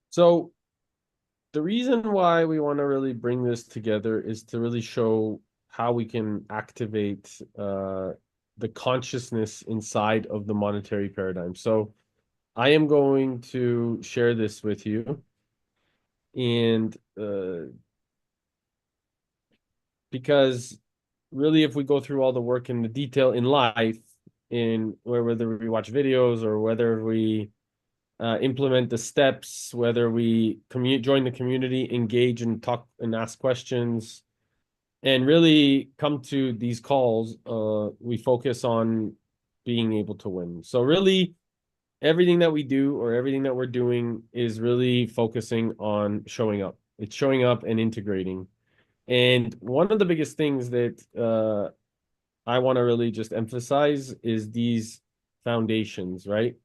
So the reason why we want to really bring this together is to really show how we can activate the consciousness inside of the monetary paradigm. So I am going to share this with you, and because really, if we go through all the work and the detail in life, in whether we watch videos or whether we implement the steps, whether we join the community, engage and talk and ask questions, and really come to these calls, we focus on being able to win. So really, everything that we do or everything that we're doing is really focusing on showing up. It's showing up and integrating. And one of the biggest things that I want to really just emphasize is these foundations, right?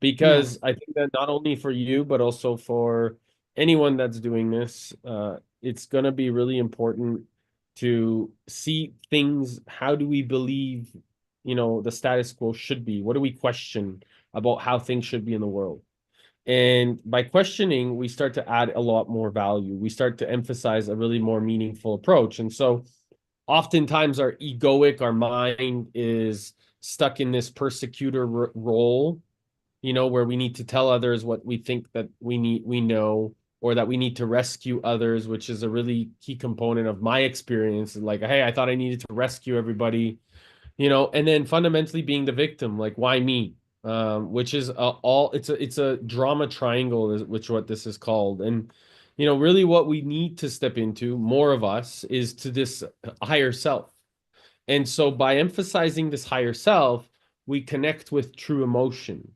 Because Yes. I think that not only for you, but also for anyone that's doing this, it's going to be really important to see things. How do we believe, the status quo should be? What do we question about how things should be in the world? And by questioning, we start to add a lot more value. We start to emphasize a really more meaningful approach. And so oftentimes our mind is stuck in this persecutor role, where we need to tell others what we think that we know, or that we need to rescue others, which is a really key component of my experience. Like, hey, I thought I needed to rescue everybody, and then fundamentally being the victim, like, why me? Which is all it's a drama triangle, which what this is called. And really what we need to step into more of us is to this higher self. And so by emphasizing this higher self, we connect with true emotion.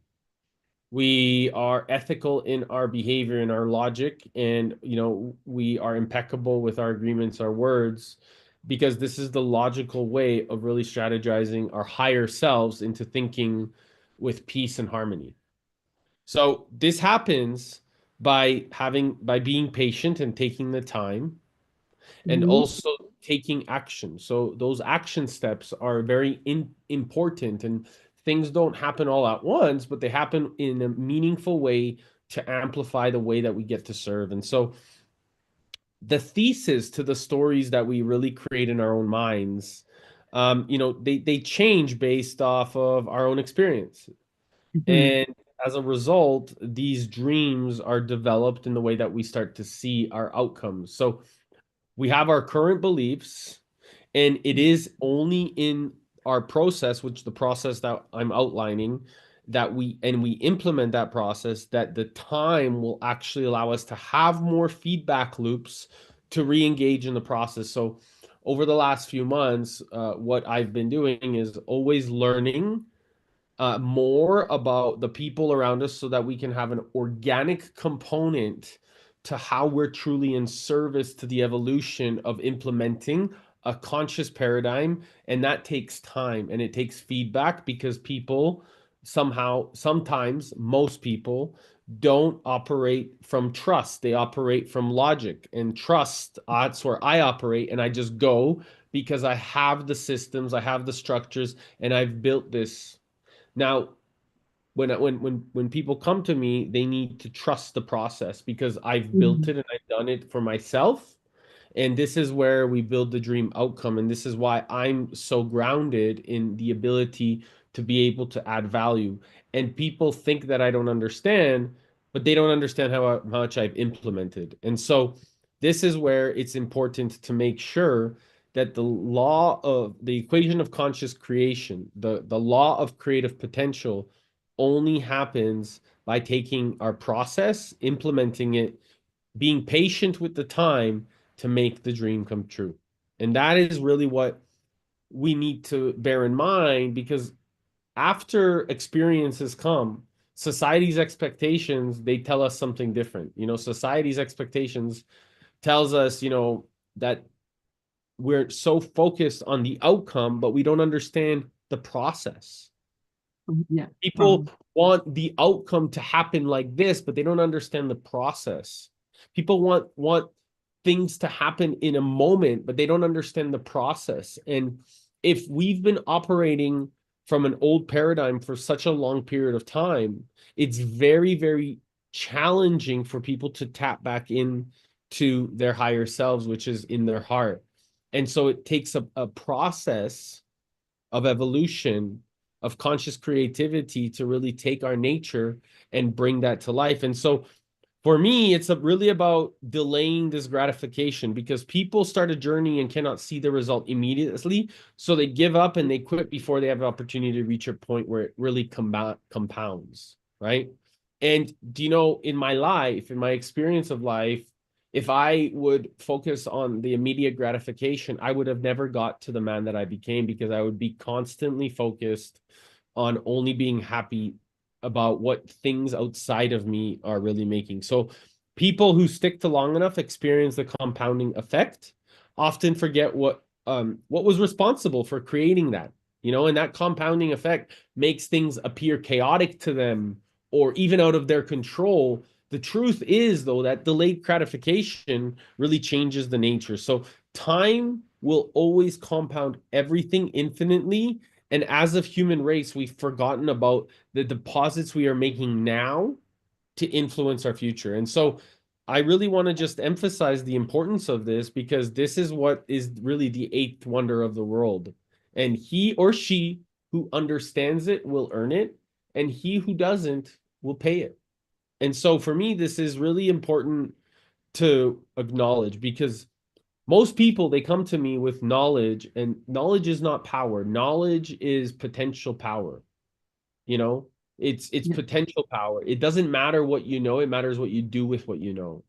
We are ethical in our behavior and our logic, and we are impeccable with our agreements, our words, because this is the logical way of really strategizing our higher selves into thinking with peace and harmony. So this happens by being patient and taking the time, and Mhm. also taking action. So those action steps are very important, and things don't happen all at once, but they happen in a meaningful way to amplify the way that we get to serve. And so the thesis to the stories that we really create in our own minds, they change based off of our own experience. Mhm. And as a result, these dreams are developed in the way that we start to see our outcomes. So we have our current beliefs, and it is only in our process, which the process that I'm outlining, that we implement that process, that the time will actually allow us to have more feedback loops to re-engage in the process. So over the last few months, what I've been doing is always learning more about the people around us so that we can have an organic component to how we're truly in service to the evolution of implementing a conscious paradigm. And that takes time and it takes feedback, because people sometimes, most people don't operate from trust. They operate from logic, and trust, that's where I operate. And I just go because I have the systems, I have the structures, and I've built this. Now, when people come to me, they need to trust the process, because I've built Mhm. it and I've done it for myself. And this is where we build the dream outcome. And this is why I'm so grounded in the ability to be able to add value. And people think that I don't understand, but they don't understand how much I've implemented. And so this is where it's important to make sure that the equation of conscious creation, the law of creative potential, only happens by taking our process, implementing it, being patient with the time to make the dream come true. And that is really what we need to bear in mind, because after experiences come, society's expectations, they tell us something different. Society's expectations tells us, that we're so focused on the outcome, but we don't understand the process. Yeah. People want the outcome to happen like this, but they don't understand the process. People want things to happen in a moment, but they don't understand the process. And if we've been operating from an old paradigm for such a long period of time, it's very, very challenging for people to tap back in to their higher selves, which is in their heart. And so it takes a process of evolution, of conscious creativity to really take our nature and bring that to life. And so for me, it's really about delaying this gratification because people start a journey and cannot see the result immediately. So they give up and they quit before they have an opportunity to reach a point where it really compounds, right? And do you know, in my life, in my experience of life, if I would focus on the immediate gratification, I would have never got to the man that I became because I would be constantly focused on only being happy about what things outside of me are really making. So people who stick to long enough experience the compounding effect, often forget what was responsible for creating that. And that compounding effect makes things appear chaotic to them or even out of their control. The truth is, though, that delayed gratification really changes the nature. So time will always compound everything infinitely. And as a human race, we've forgotten about the deposits we are making now to influence our future. And so I really want to just emphasize the importance of this because this is what is really the eighth wonder of the world. And he or she who understands it will earn it, and he who doesn't will pay it. And so for me, this is really important to acknowledge because most people, they come to me with knowledge, and knowledge is not power. Knowledge is potential power. You know, it's Yeah. potential power. It doesn't matter what you know, it matters what you do with what you know.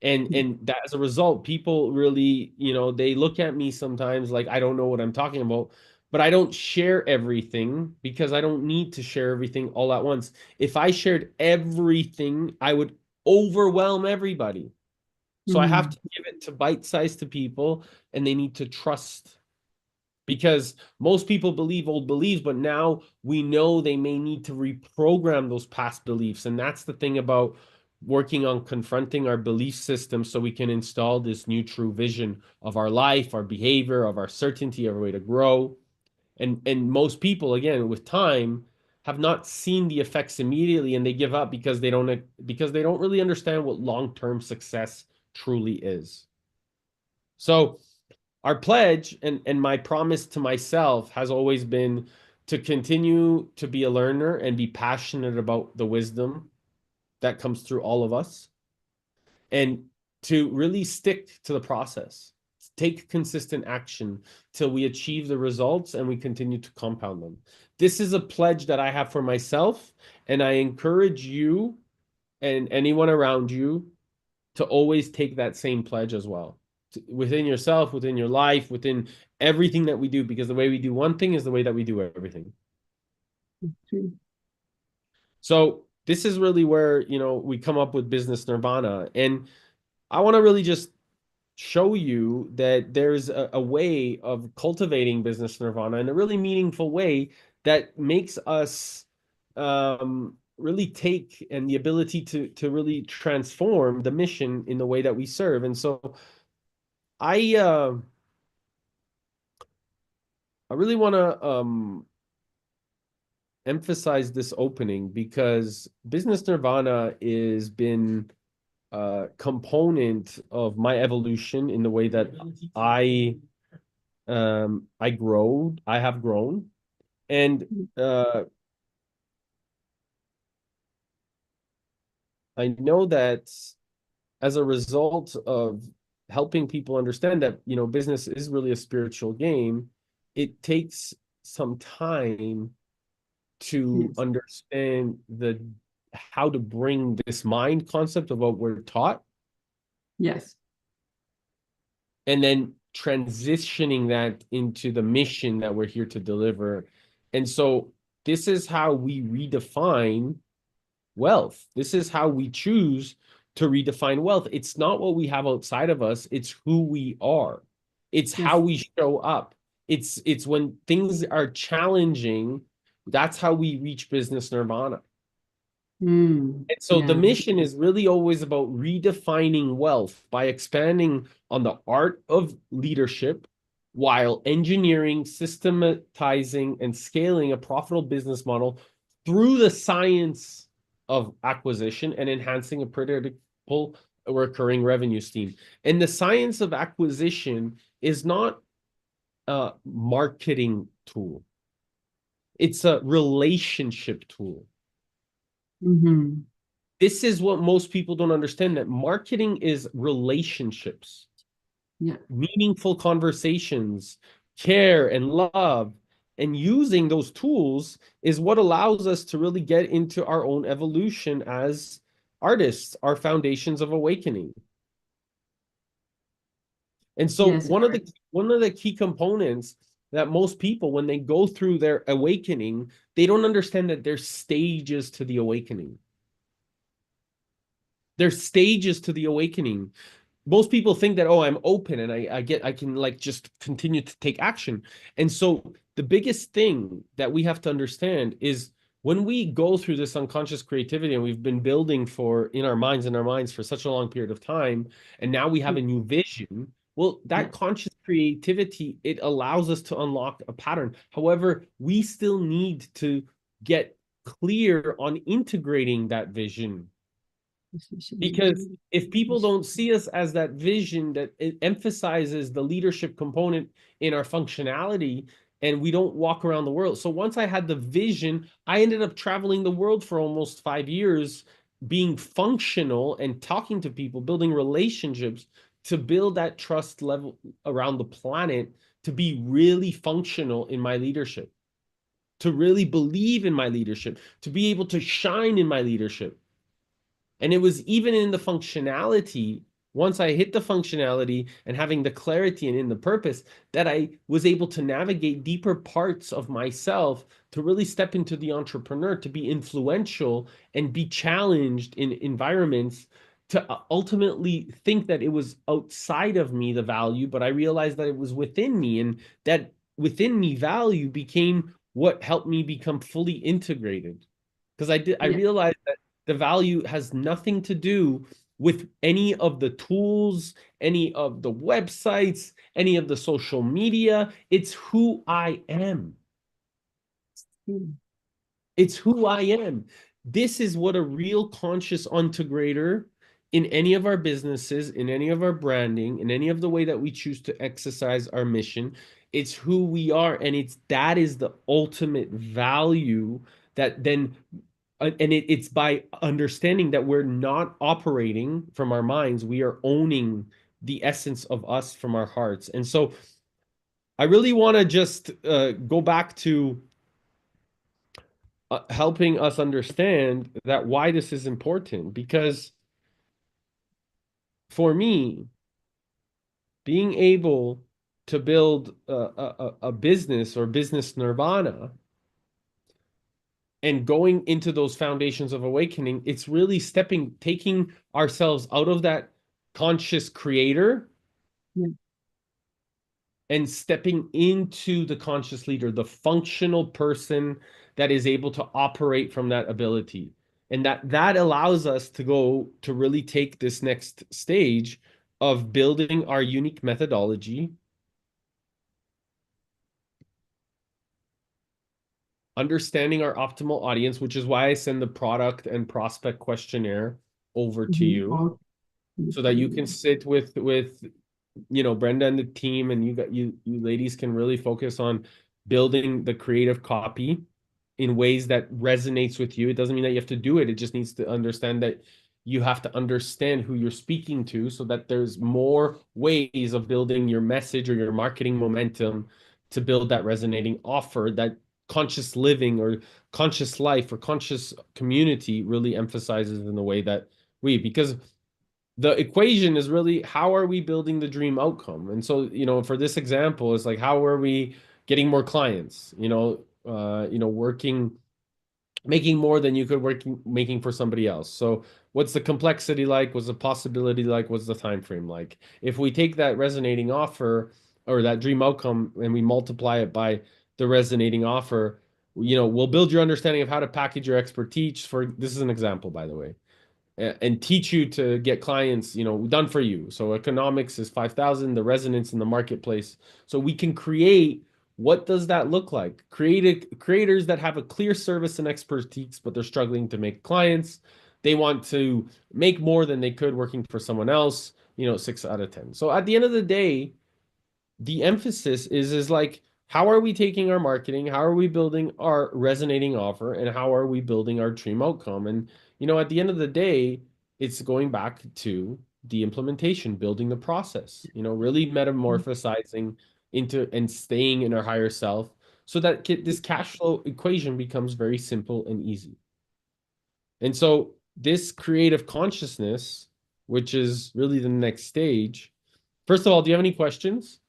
And that as a result, people really, they look at me sometimes like I don't know what I'm talking about, but I don't share everything because I don't need to share everything all at once. If I shared everything, I would overwhelm everybody. So I have Mm. to give it to bite size to people, and they need to trust because most people believe old beliefs, but now we know they may need to reprogram those past beliefs. And that's the thing about working on confronting our belief system so we can install this new true vision of our life, our behavior, of our certainty, our way to grow. And most people, again, with time, have not seen the effects immediately and they give up because they don't really understand what long-term success truly is. So our pledge and my promise to myself has always been to continue to be a learner and be passionate about the wisdom that comes through all of us and to really stick to the process, take consistent action till we achieve the results and we continue to compound them. This is a pledge that I have for myself, and I encourage you and anyone around you to always take that same pledge as well within yourself, within your life, within everything that we do, because the way we do one thing is the way that we do everything. True. So this is really where, we come up with business nirvana. And I want to really just show you that there's a way of cultivating business nirvana in a really meaningful way that makes us really take and the ability to really transform the mission in the way that we serve. And so I uh, I really want to emphasize this opening because business nirvana is been a component of my evolution in the way that I have grown, and uh, I know that as a result of helping people understand that business is really a spiritual game, it takes some time to Yes. understand the how to bring this mind concept of what we're taught Yes. and then transitioning that into the mission that we're here to deliver. And so this is how we redefine wealth. This is how we choose to redefine wealth. It's not what we have outside of us, it's who we are. It's how Yes. we show up. It's when things are challenging, that's how we reach business nirvana. Mm. And so the Yeah. mission is really always about redefining wealth by expanding on the art of leadership while engineering, systematizing, and scaling a profitable business model through the science of acquisition and enhancing a predictable recurring revenue stream. And the science of acquisition is not a marketing tool. It's a relationship tool. Mm-hmm. This is what most people don't understand, that marketing is relationships, Yeah. meaningful conversations, care and love. And using those tools is what allows us to really get into our own evolution as artists, our foundations of awakening. And so Yes. one of the key components that most people, when they go through their awakening, they don't understand that there's stages to the awakening. There's stages to the awakening. Most people think that, oh, I'm open and I can like just continue to take action. And so the biggest thing that we have to understand is when we go through this unconscious creativity and we've been building for in our minds for such a long period of time, and now we have a new vision. Well, Yeah. that conscious creativity, it allows us to unlock a pattern. However, we still need to get clear on integrating that vision, because if people don't see us as that vision that it emphasizes the leadership component in our functionality, and we don't walk around the world. So once I had the vision, I ended up traveling the world for almost 5 years, being functional and talking to people, building relationships to build that trust level around the planet, to be really functional in my leadership, to really believe in my leadership, to be able to shine in my leadership. And it was even in the functionality, once I hit the functionality and having the clarity and in the purpose, that I was able to navigate deeper parts of myself to really step into the entrepreneur, to be influential and be challenged in environments, to ultimately think that it was outside of me, the value, but I realized that it was within me, and that within me value became what helped me become fully integrated. Because I Yeah. realized that the value has nothing to do with any of the tools, any of the websites, any of the social media. It's who I am. Mm. It's who I am. This is what a real conscious integrator in any of our businesses, in any of our branding, in any of the way that we choose to exercise our mission, it's who we are. And that is the ultimate value that then, and it's by understanding that we're not operating from our minds, we are owning the essence of us from our hearts. And so I really want to just go back to helping us understand that why this is important. Because for me, being able to build a business or business nirvana and going into those foundations of awakening, it's really taking ourselves out of that conscious creator Yeah. and stepping into the conscious leader, the functional person that is able to operate from that ability. And that allows us to go to really take this next stage of building our unique methodology, understanding our optimal audience, which is why I send the product and prospect questionnaire over to Mm-hmm. you Oh, so that you can sit with Brenda and the team, and you ladies can really focus on building the creative copy in ways that resonates with you. It doesn't mean that you have to do it. It just needs to understand that you have to understand who you're speaking to, so that there's more ways of building your message or your marketing momentum to build that resonating offer that conscious living or conscious life or conscious community really emphasizes in the way that because the equation is really, how are we building the dream outcome? And so, for this example, it's like, how are we getting more clients? Working, making more than you could making for somebody else. So what's the complexity like? What's the possibility like? What's the time frame like? If we take that resonating offer or that dream outcome and we multiply it by the resonating offer, we'll build your understanding of how to package your expertise. For this is an example, by the way, and teach you to get clients, done for you. So economics is 5,000, the resonance in the marketplace. So we can create What does that look like? Creators that have a clear service and expertise, but they're struggling to make clients. They want to make more than they could working for someone else, 6 out of 10. So at the end of the day, the emphasis is like, how are we taking our marketing? How are we building our resonating offer? And how are we building our dream outcome? And, at the end of the day, it's going back to the implementation, building the process, really metamorphosizing into and staying in our higher self so that this cash flow equation becomes very simple and easy. And so this creative consciousness, which is really the next stage. First of all, do you have any questions?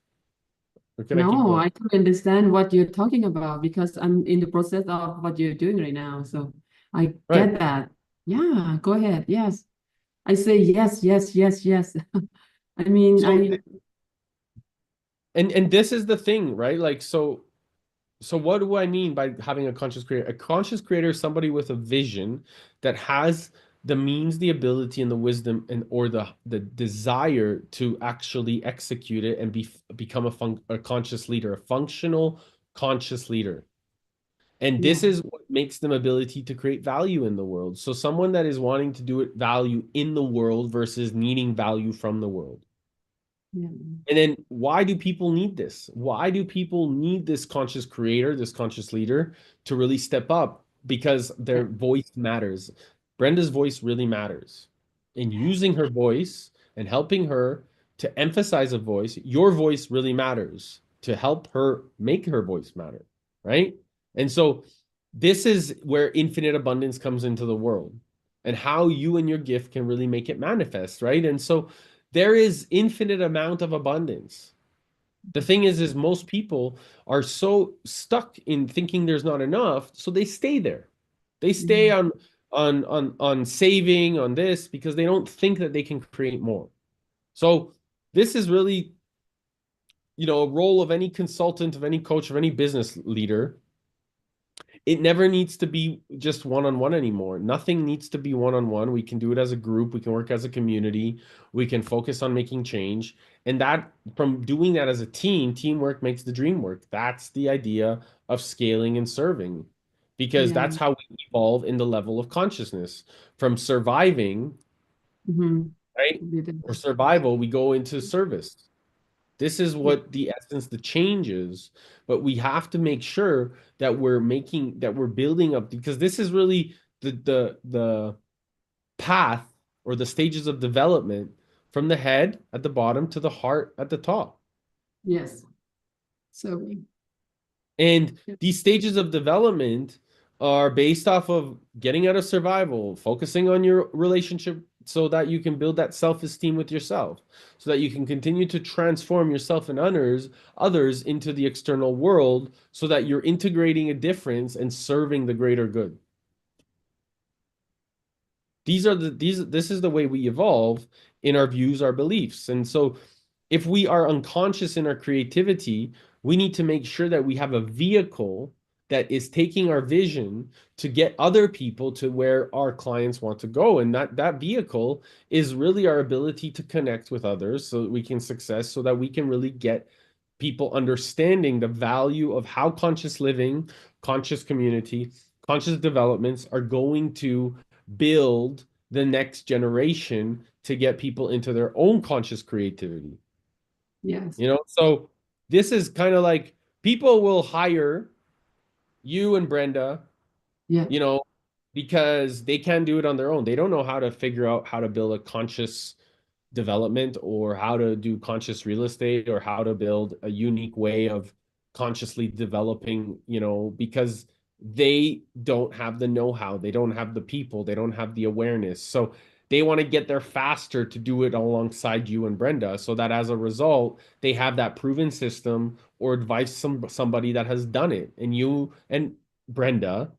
Or can I keep No, going? I can understand what you're talking about because I'm in the process of what you're doing right now. So I Right. get that. Yeah, go ahead. Yes. I say yes, yes, yes, yes. I mean, So I and this is the thing, right? Like so what do I mean by having a conscious creator? A conscious creator is somebody with a vision that has the means, the ability, and the wisdom and or the desire to actually execute it and become a conscious leader, a functional conscious leader. And this yeah, is what makes them ability to create value in the world. So someone that is wanting to do it value in the world versus needing value from the world. yeah, And then why do people need this? Why do people need this conscious creator, this conscious leader to really step up? Because yeah, their voice matters. Brenda's voice really matters. In using her voice and helping her to emphasize a voice, your voice really matters to help her make her voice matter, right? And so this is where infinite abundance comes into the world and how you and your gift can really make it manifest, right? And so there is infinite amount of abundance. The thing is most people are so stuck in thinking there's not enough, so they stay there. They stay yeah. on saving on this because they don't think that they can create more. So this is really, a role of any consultant, of any coach, of any business leader. It never needs to be just one-on-one anymore. Nothing needs to be one-on-one. We can do it as a group. We can work as a community. We can focus on making change. And that from doing that as a team, teamwork makes the dream work. That's the idea of scaling and serving, because Yeah. that's how we evolve in the level of consciousness. From surviving, Mm-hmm. right? Or survival, we go into service. This is Yeah. what the essence, the change is. But we have to make sure that we're building up, because this is really the path or the stages of development from the head at the bottom to the heart at the top. Yes. So, And yeah. these stages of development are based off of getting out of survival, focusing on your relationship so that you can build that self-esteem with yourself, so that you can continue to transform yourself and others into the external world, so that you're integrating a difference and serving the greater good. This is the way we evolve in our views, our beliefs. And so if we are unconscious in our creativity, we need to make sure that we have a vehicle that is taking our vision to get other people to where our clients want to go. And that vehicle is really our ability to connect with others so that we can success, so that we can really get people understanding the value of how conscious living, conscious community, conscious developments are going to build the next generation to get people into their own conscious creativity. Yes. So this is kind of like people will hire you and Brenda, Yeah. you know, because they can do it on their own. They don't know how to figure out how to build a conscious development or how to do conscious real estate or how to build a unique way of consciously developing, because they don't have the know-how, they don't have the people, they don't have the awareness. So they want to get there faster to do it alongside you and Brenda, so that as a result, they have that proven system or advice somebody that has done it. And you and Brenda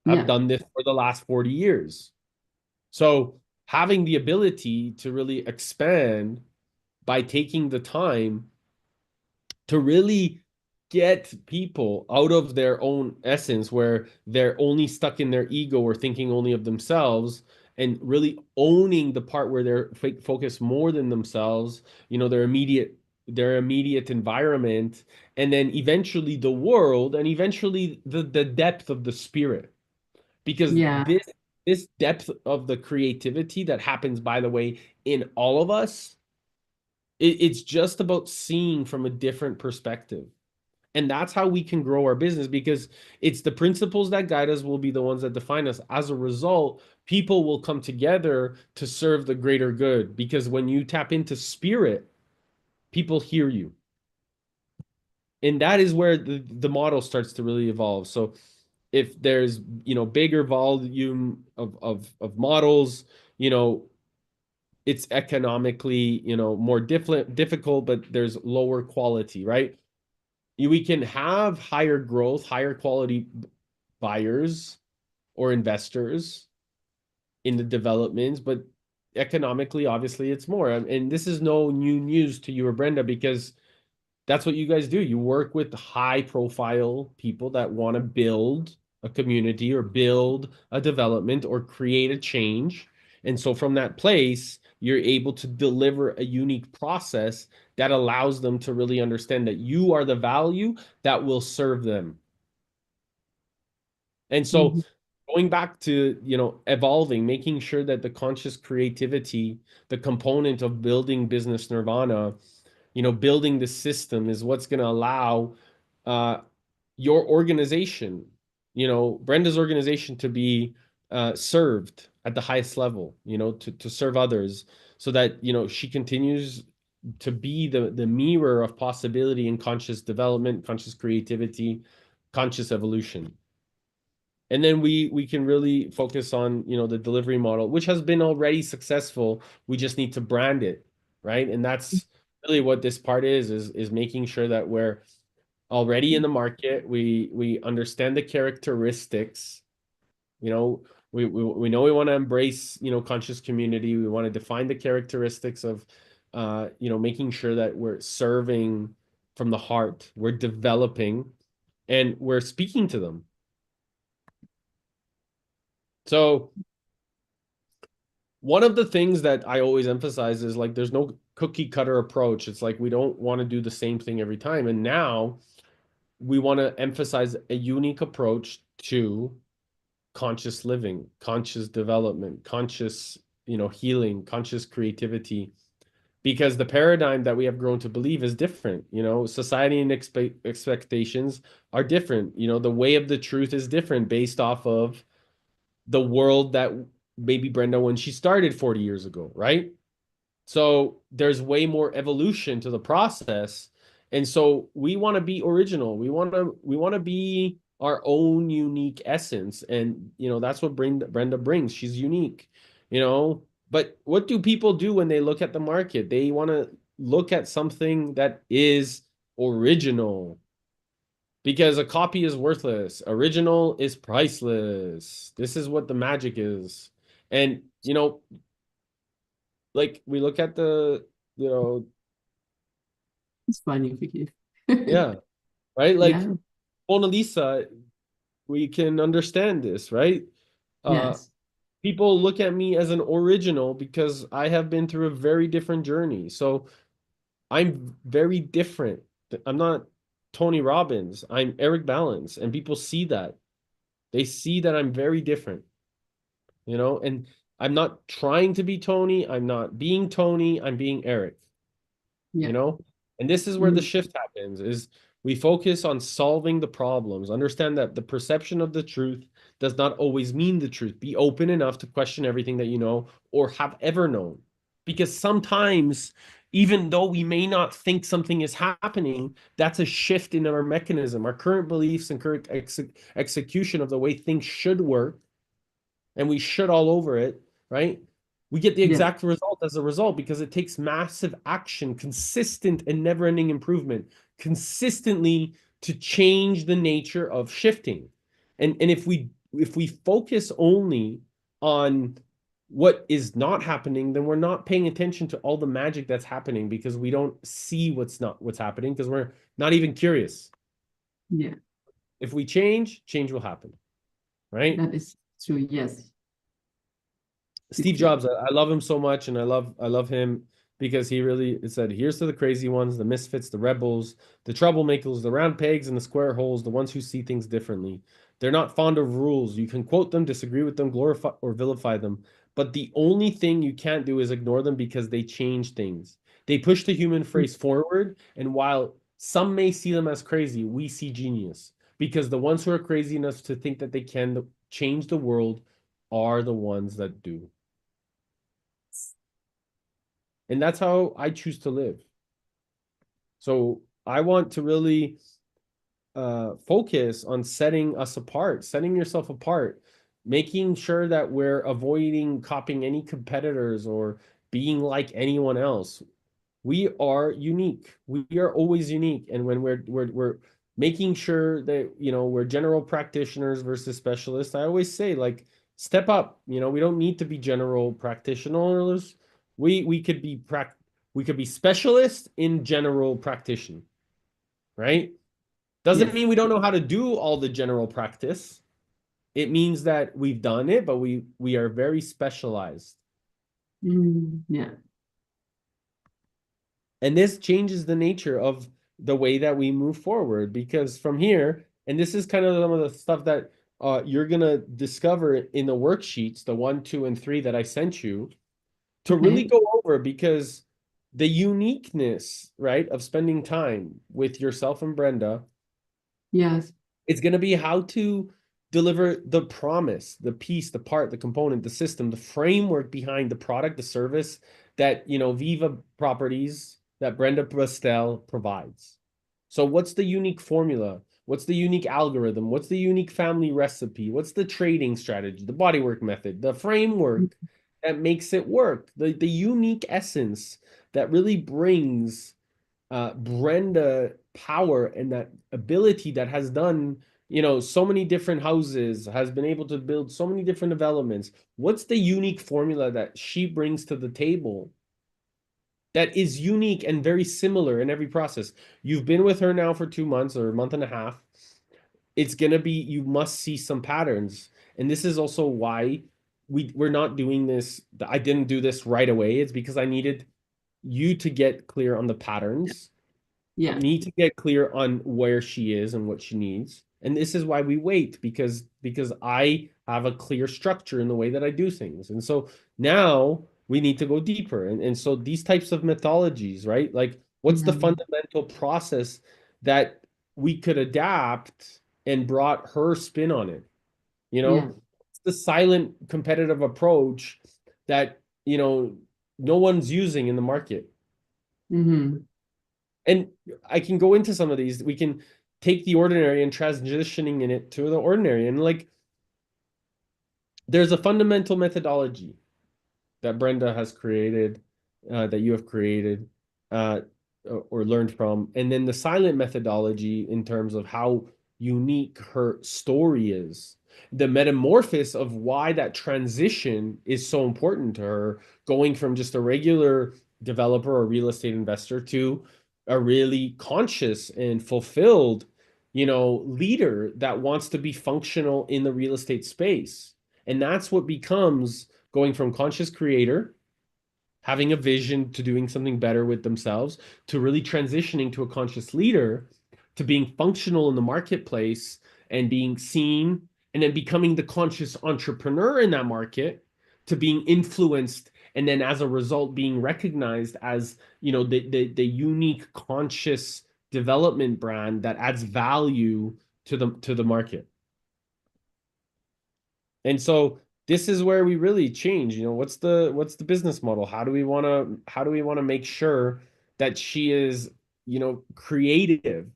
have Yeah. done this for the last 40 years. So having the ability to really expand by taking the time to really get people out of their own essence where they're only stuck in their ego or thinking only of themselves, and really owning the part where they're focused more than themselves, their immediate their immediate environment, and then eventually the world, and eventually the depth of the spirit. Because Yeah. this depth of the creativity that happens, by the way, in all of us, it's just about seeing from a different perspective. And that's how we can grow our business, because it's the principles that guide us will be the ones that define us. As a result, people will come together to serve the greater good, because when you tap into spirit, people hear you. And that is where the model starts to really evolve. So if there's, bigger volume of models, you know, it's economically, more difficult, but there's lower quality, right? We can have higher growth, higher quality buyers or investors in the developments, but economically, obviously, it's more. And this is no new news to you or Brenda, because that's what you guys do. You work with high profile people that want to build a community or build a development or create a change. And so from that place, you're able to deliver a unique process that allows them to really understand that you are the value that will serve them. And so Mhm. going back to, evolving, making sure that the conscious creativity, the component of building business nirvana, building the system is what's going to allow uh, your organization, Brenda's organization, to be served at the highest level, to serve others, so that, she continues to be the mirror of possibility and conscious development, conscious creativity, conscious evolution. And then we can really focus on, the delivery model, which has been already successful. We just need to brand it, right? And that's really what this part is making sure that we're already in the market. We understand the characteristics. You know, we know we want to embrace, conscious community. We want to define the characteristics of, making sure that we're serving from the heart, we're developing, and we're speaking to them. So one of the things that I always emphasize is, like, there's no cookie cutter approach. It's like we don't want to do the same thing every time. And now we want to emphasize a unique approach to conscious living, conscious development, conscious, healing, conscious creativity, because the paradigm that we have grown to believe is different. Society and expectations are different. The way of the truth is different based off of the world that maybe Brenda when she started 40 years ago, right? So there's way more evolution to the process. And so we want to be original. We want to be our own unique essence. And that's what Brenda brings. She's unique, you know. But what do people do when they look at the market? They want to look at something that is original, because a copy is worthless. Original is priceless. This is what the magic is. And, like we look at you know, It's funny, Vicky. yeah, right? Like Yeah. Mona Lisa, we can understand this, right? Uh, Yes. People look at me as an original because I have been through a very different journey. So I'm very different. I'm not Tony Robbins. I'm Eric Balance, and people see that. They see that I'm very different, and I'm not trying to be Tony. I'm not being Tony. I'm being Eric, you Yeah. know? And this is where the Mm, shift happens, is we focus on solving the problems. Understand that the perception of the truth does not always mean the truth. Be open enough to question everything that you know or have ever known. Because sometimes, even though we may not think something is happening, that's a shift in our mechanism, our current beliefs and current execution of the way things should work, and we shit all over it, right? We get the yes. exact result as a result, because it takes massive action, consistent and never-ending improvement, consistently, to change the nature of shifting. And if we focus only on what is not happening, then we're not paying attention to all the magic that's happening, because we don't see what's happening, because we're not even curious. Yeah. If we change will happen, right? That is true. Yes. Steve It's true. Jobs, I love him so much, and I love him. because he really it said, here's to the crazy ones, the misfits, the rebels, the troublemakers, the round pegs and the square holes, the ones who see things differently. They're not fond of rules. You can quote them, disagree with them, glorify or vilify them. But the only thing you can't do is ignore them because they change things. They push the human phrase forward. And while some may see them as crazy, we see genius. Because the ones who are crazy enough to think that they can change the world are the ones that do. And that's how I choose to live. So I want to really focus on setting us apart, setting yourself apart, making sure that we're avoiding copying any competitors or being like anyone else. We are unique. We are always unique. And when we're making sure that, we're general practitioners versus specialists, I always say, like, step up. We don't need to be general practitioners. We could be we could be specialists in general practitioner, right? Doesn't Yes. mean we don't know how to do all the general practice. It means that we've done it, but we are very specialized. Yeah. And this changes the nature of the way that we move forward because from here, and this is kind of some of the stuff that you're gonna discover in the worksheets, the 1, 2, and 3 that I sent you, to really Okay. go over because the uniqueness, right, of spending time with yourself and Brenda, Yes. it's going to be how to deliver the promise, the piece, the part, the component, the system, the framework behind the product, the service that, Viva Properties, that Brenda Brastel provides. So what's the unique formula? What's the unique algorithm? What's the unique family recipe? What's the trading strategy, the bodywork method, the framework that makes it work, the unique essence that really brings Brenda power and that ability that has done, so many different houses, has been able to build so many different developments. What's the unique formula that she brings to the table that is unique and very similar in every process? You've been with her now for 2 months or a month and a half. It's gonna be, you must see some patterns. And this is also why we're not doing this. I didn't do this right away. It's because I needed you to get clear on the patterns, Yeah. me to get clear on where she is and what she needs. And this is why we wait, because I have a clear structure in the way that I do things. And so now we need to go deeper. And so these types of mythologies, right? Like what's the Yeah. fundamental process that we could adapt and brought her spin on it? You Yeah. know, it's the silent competitive approach that, no one's using in the market. Hmm. And I can go into some of these. We can take the ordinary and transitioning in it to the ordinary. And like, there's a fundamental methodology that Brenda has created, that you have created, uh, or learned from. And then the silent methodology in terms of how unique her story is. The metamorphosis of why that transition is so important to her, going from just a regular developer or real estate investor to a really conscious and fulfilled, leader that wants to be functional in the real estate space. And that's what becomes going from conscious creator, having a vision to doing something better with themselves, to really transitioning to a conscious leader, to being functional in the marketplace and being seen, and then becoming the conscious entrepreneur in that market, to being influenced, and then as a result being recognized as, the unique conscious development brand that adds value to the market. And so this is where we really change. What's the business model? How do we want to make sure that she is, creative,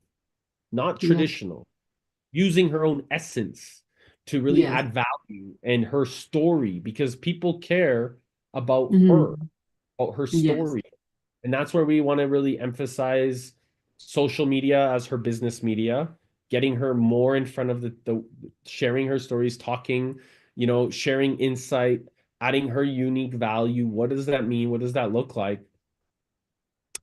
not Yeah. traditional, using her own essence to really Yes. add value and her story because people care Hmm. about her Yes. story. And that's where we want to really emphasize social media as her business media, getting her more in front of the sharing her stories, talking, sharing insight, adding her unique value. What does that mean? What does that look like?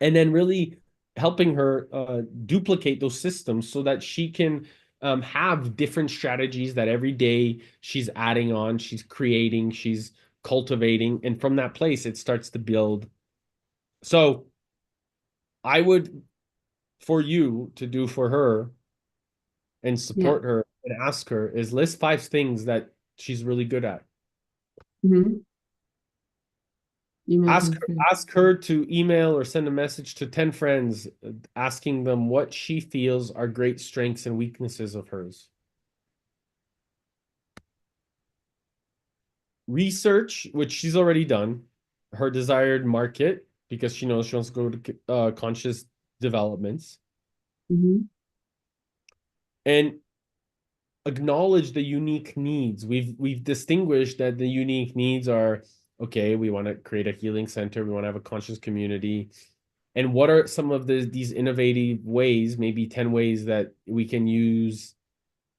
And then really helping her duplicate those systems so that she can have different strategies that every day she's adding on, she's creating, she's cultivating. And from that place, it starts to build So I would, for you to do for her and Yeah. support her and ask her is list 5 things that she's really good at. Mm-hmm. Email Ask 10 her, friends. ask her to email or send a message to 10 friends asking them what she feels are great strengths and weaknesses of hers. Research, which she's already done, her desired market because she knows she wants to go to conscious developments, Mm-hmm. and acknowledge the unique needs. We've distinguished that the unique needs are okay, we want to create a healing center, we want to have a conscious community. And what are some of these innovative ways, maybe 10 ways that we can use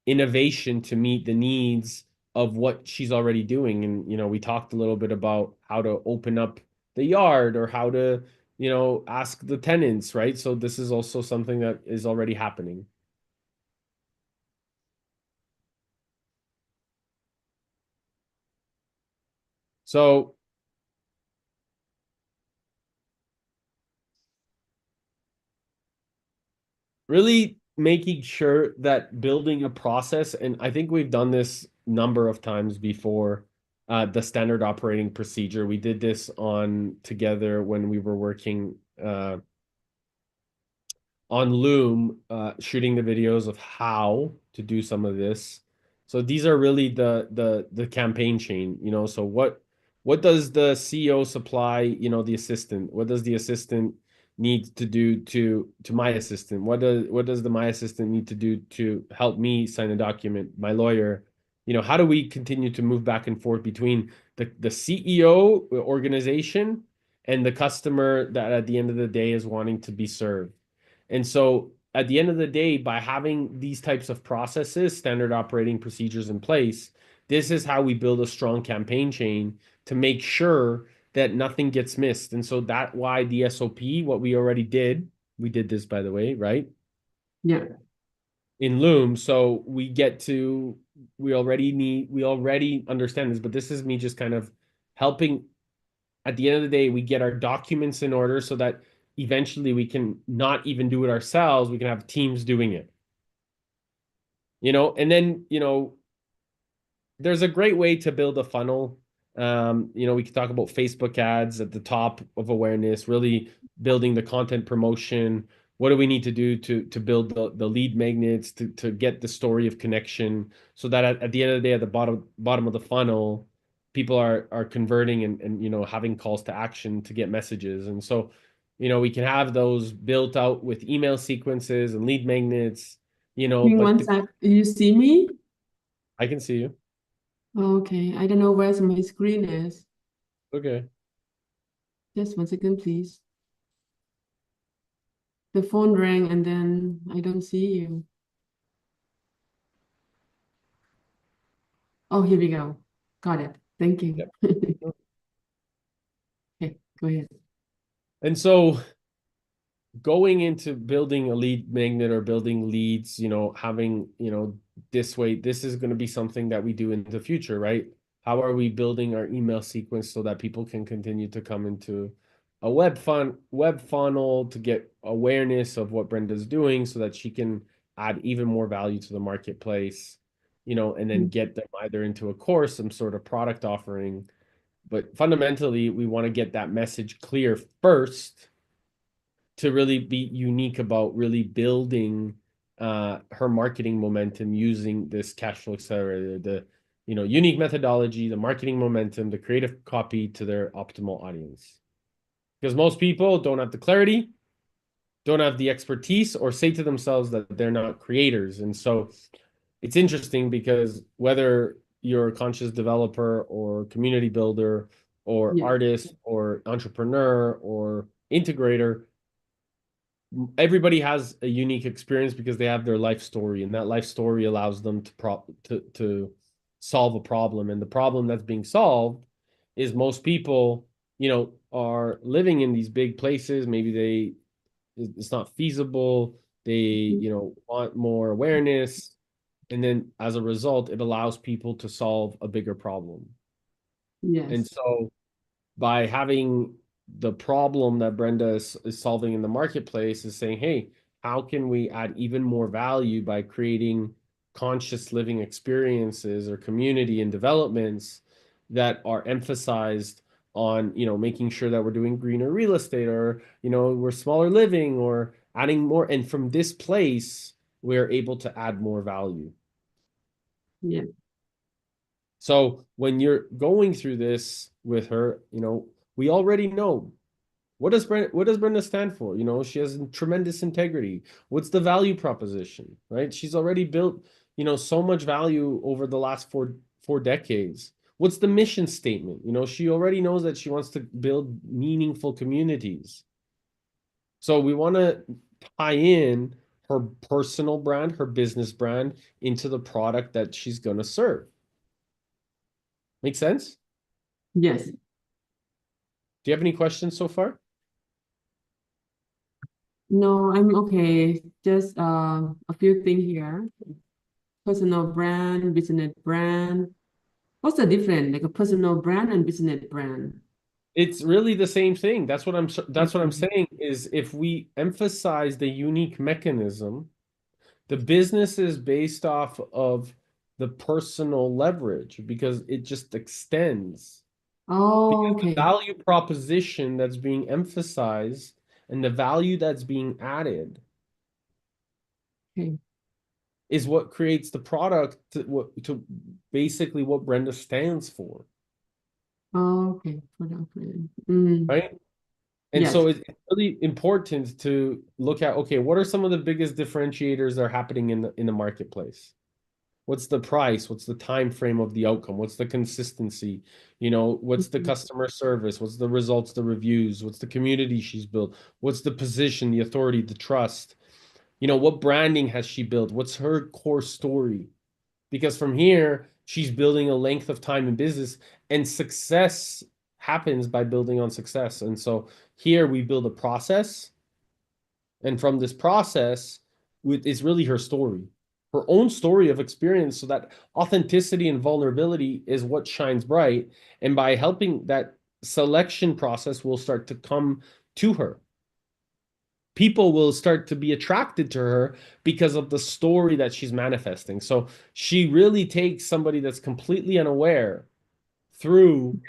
innovation to meet the needs of what she's already doing? And we talked a little bit about how to open up the yard or how to, ask the tenants, right? So this is also something that is already happening. So really making sure that building a process, and I think we've done this number of times before, the standard operating procedure. We did this on together when we were working on Loom, shooting the videos of how to do some of this. So these are really the campaign chain, So what does the CEO supply, the assistant? What does the assistant need to do to my assistant? What does the my assistant need to do to help me sign a document? My lawyer, how do we continue to move back and forth between the CEO organization and the customer that at the end of the day is wanting to be served? And so at the end of the day, by having these types of processes, standard operating procedures in place, this is how we build a strong campaign chain to make sure that nothing gets missed. And so that why the SOP, what we did this by the way, right? Yeah. In Loom. So we already understand this, but this is me just kind of helping. At the end of the day, we get our documents in order so that eventually we can not even do it ourselves. We can have teams doing it, and then, there's a great way to build a funnel. We could talk about Facebook ads at the top of awareness, really building the content promotion. What do we need to do to build the lead magnets to get the story of connection so that at the end of the day, at the bottom of the funnel, people are converting and having calls to action to get messages. And so, we can have those built out with email sequences and lead magnets, Give but one sec. You see me? I can see you. Okay. I don't know where my screen is. Okay. Just 1 second, please. The phone rang and then I don't see you. Oh, here we go. Got it. Thank you. Yep. Okay, go ahead. And so going into building a lead magnet or building leads, having, this way, this is going to be something that we do in the future, right? How are we building our email sequence so that people can continue to come into a web funnel to get awareness of what Brenda's doing so that she can add even more value to the marketplace, and then Mm. get them either into a course, some sort of product offering. But fundamentally, we want to get that message clear first to really be unique about really building her marketing momentum using this Cashflow Accelerator, the unique methodology, the marketing momentum, the creative copy to their optimal audience. Because most people don't have the clarity, don't have the expertise, or say to themselves that they're not creators. And so it's interesting because whether you're a conscious developer or community builder or Yeah. artist or entrepreneur or integrator, everybody has a unique experience because they have their life story, and that life story allows them to solve a problem. And the problem that's being solved is most people, are living in these big places. Maybe it's not feasible. They, Mhm. want more awareness. And then as a result, it allows people to solve a bigger problem. And Yes. so by having the problem that Brenda is solving in the marketplace is saying, hey, how can we add even more value by creating conscious living experiences or community and developments that are emphasized on, making sure that we're doing greener real estate, or, we're smaller living, or adding more. And from this place, we're able to add more value. Yeah. So when you're going through this with her, we already know what does Brenda stand for? She has tremendous integrity. What's the value proposition, right? She's already built, so much value over the last four decades. What's the mission statement? She already knows that she wants to build meaningful communities. So we want to tie in her personal brand, her business brand into the product that she's going to serve. Make sense? Yes. Do you have any questions so far? No, I'm okay. Just a few things here. Personal brand, business brand. What's the difference? Like a personal brand and business brand. It's really the same thing. That's what I'm Okay. saying is, if we emphasize the unique mechanism, the business is based off of the personal leverage because it just extends. Oh, Because the okay. value proposition that's being emphasized and the value that's being added Okay. is what creates the product to basically what Brenda stands for, Oh, okay. Product brand. Mm. right? And Yes. so it's really important to look at, okay, what are some of the biggest differentiators that are happening in the marketplace? What's the price? What's the time frame of the outcome? What's the consistency? What's the Mhm. customer service? What's the results, the reviews? What's the community she's built? What's the position, the authority, the trust? What branding has she built? What's her core story? Because from here, she's building a length of time in business, and success happens by building on success. And so here we build a process, and from this process, is really her story, her own story of experience. So that authenticity and vulnerability is what shines bright. And by helping that selection process will start to come to her. People will start to be attracted to her because of the story that she's manifesting. So she really takes somebody that's completely unaware through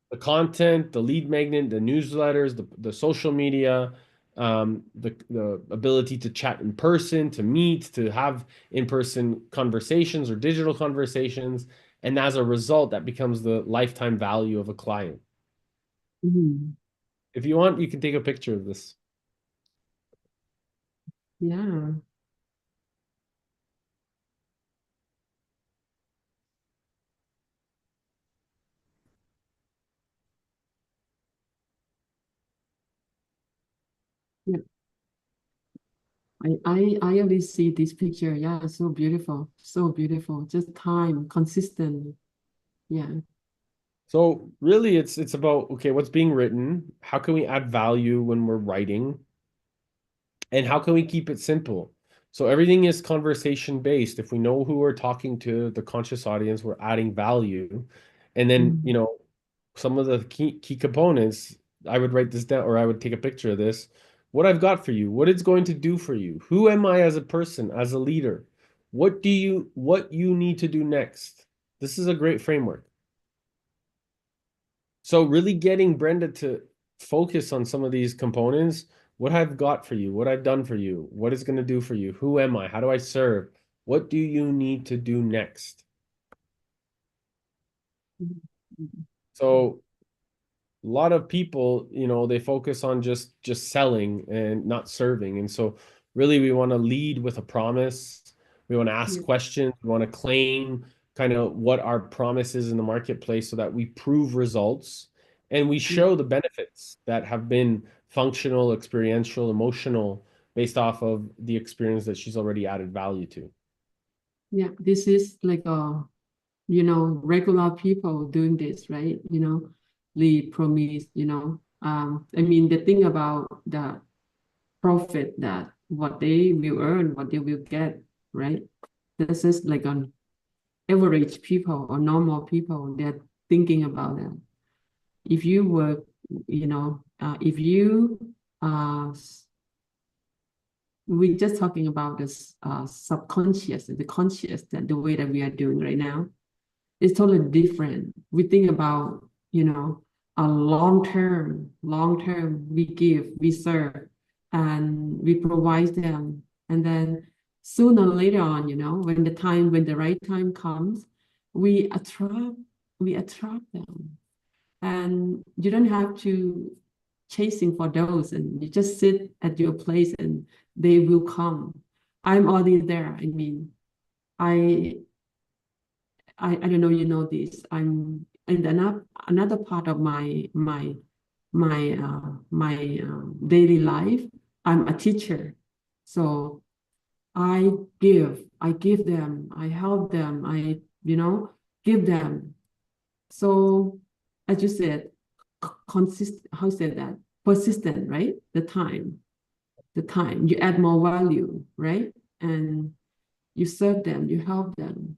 the content, the lead magnet, the newsletters, the social media, the ability to chat in person, to meet, to have in-person conversations or digital conversations. And as a result, that becomes the lifetime value of a client. Mhm. If you want, you can take a picture of this. Yeah. Yeah. I already see this picture. Yeah, so beautiful. So beautiful. Just time, consistent. Yeah. So really it's about, okay, what's being written? How can we add value when we're writing? And how can we keep it simple? So everything is conversation based. If we know who we're talking to, the conscious audience, we're adding value. And then, Mm. some of the key components, I would write this down, or I would take a picture of this. What I've got for you, what it's going to do for you. Who am I as a person, as a leader? What you need to do next? This is a great framework. So really getting Brenda to focus on some of these components, what I've got for you, what I've done for you, what it's going to do for you, who am I, how do I serve, what do you need to do next? Mhm. So a lot of people, they focus on just selling and not serving. And so really we want to lead with a promise. We want to ask Yeah. questions. We want to claim kind of what our promise is in the marketplace so that we prove results and we Yeah. show the benefits that have been functional, experiential, emotional, based off of the experience that she's already added value to. Yeah. This is like regular people doing this, right? The promise, I mean, the thing about the profit, that what they will earn, what they will get, right? This is like on average people or normal people, they're thinking about that. If you work if you we're just talking about this subconscious and the conscious, that the way that we are doing right now is totally different. We think about, a long term, we give, we serve, and we provide them. And then sooner or later on, when the right time comes, we attract, we attract them. And you don't have to chasing for those, and you just sit at your place and they will come. I'm already there. I mean, I I don't know, you know this. I'm in another part of my daily life. I'm a teacher, so I give them, I help them, I give them. So as you said, how said that? Persistent, right? The time you add more value, right? And you serve them, you help them,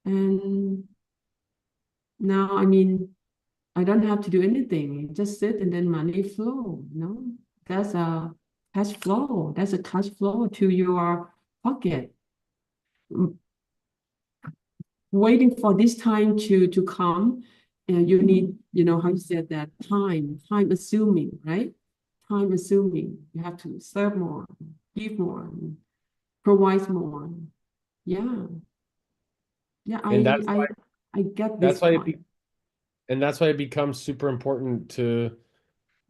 and now, I mean, I don't have to do anything. Just sit and then money flow, That's a cash flow. That's a cash flow to your pocket. Waiting for this time to come, and you need, how you said that, time assuming, right? Time assuming. You have to serve more, give more, provide more. Yeah. Yeah, And I get this that's why point. that's why it becomes super important to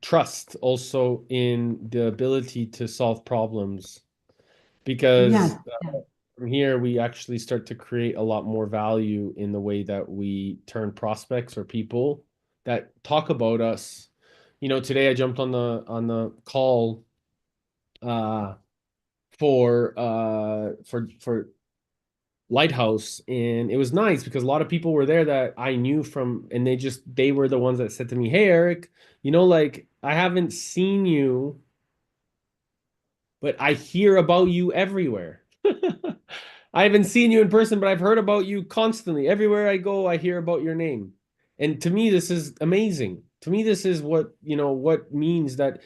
trust also in the ability to solve problems, because Yes, yes. from here we actually start to create a lot more value in the way that we turn prospects or people that talk about us. Today I jumped on the call uh for Lighthouse, and it was nice because a lot of people were there that I knew from, and they were the ones that said to me, "Hey Eric, like I haven't seen you, but I hear about you everywhere." I haven't seen you in person, but I've heard about you constantly. Everywhere I go, I hear about your name. And to me, this is amazing. To me, this is what means that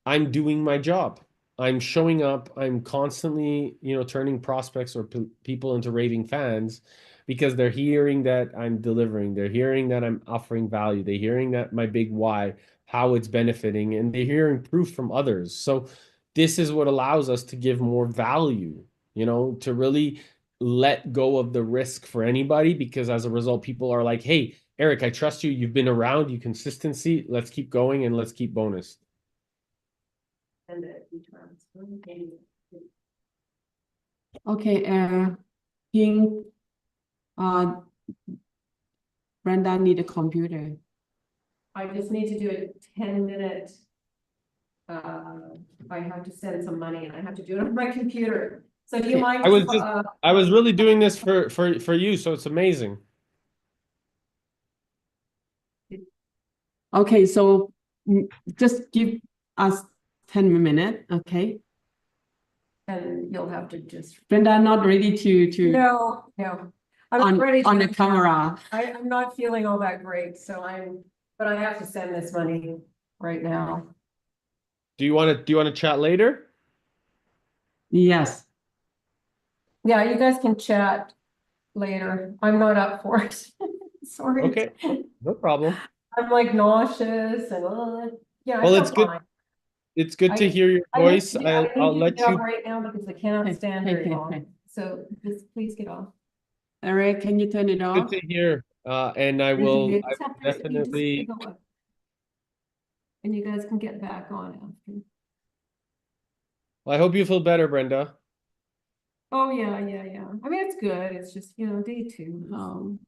I'm doing my job. I'm showing up. I'm constantly, turning prospects or people into raving fans because they're hearing that I'm delivering. They're hearing that I'm offering value. They're hearing that my big why, how it's benefiting, and they're hearing proof from others. So this is what allows us to give more value, to really let go of the risk for anybody, because as a result, people are like, "Hey, Eric, I trust you. You've been around, you consistency. Let's keep going and let's keep bonus." Okay, Ping, uh, Brenda need a computer. I just need to do a 10-minute. I have to send some money and I have to do it on my computer. So do you Okay. mind? I was really doing this for you, so it's amazing. Okay, so just give us 10 minutes, okay? And you'll have to just. Brenda not ready to No. I'm not ready on the to. camera. I'm not feeling all that great, so but I have to send this money right now. Do you want to chat later? Yes. Yeah, you guys can chat later. I'm not up for it. Sorry. Okay, no problem. I'm like nauseous and yeah, I Well, feel it's good. fine. It's good to hear your I need voice. to, I'll to let get off you. right now because I cannot stand very Okay. long. So just please get off. Eric, can you turn it Good off? to hear. And I will. You I just will have to, you just have to definitely. go up. And you guys can get back on after. Well, I hope you feel better, Brenda. Oh, yeah. I mean, it's good. It's just, day 2.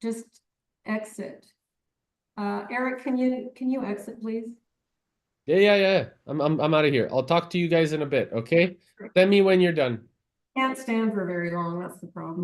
Just exit. Eric, can you exit, please? Yeah. I'm out of here. I'll talk to you guys in a bit. Okay. Send me when you're done. Can't stand for very long. That's the problem.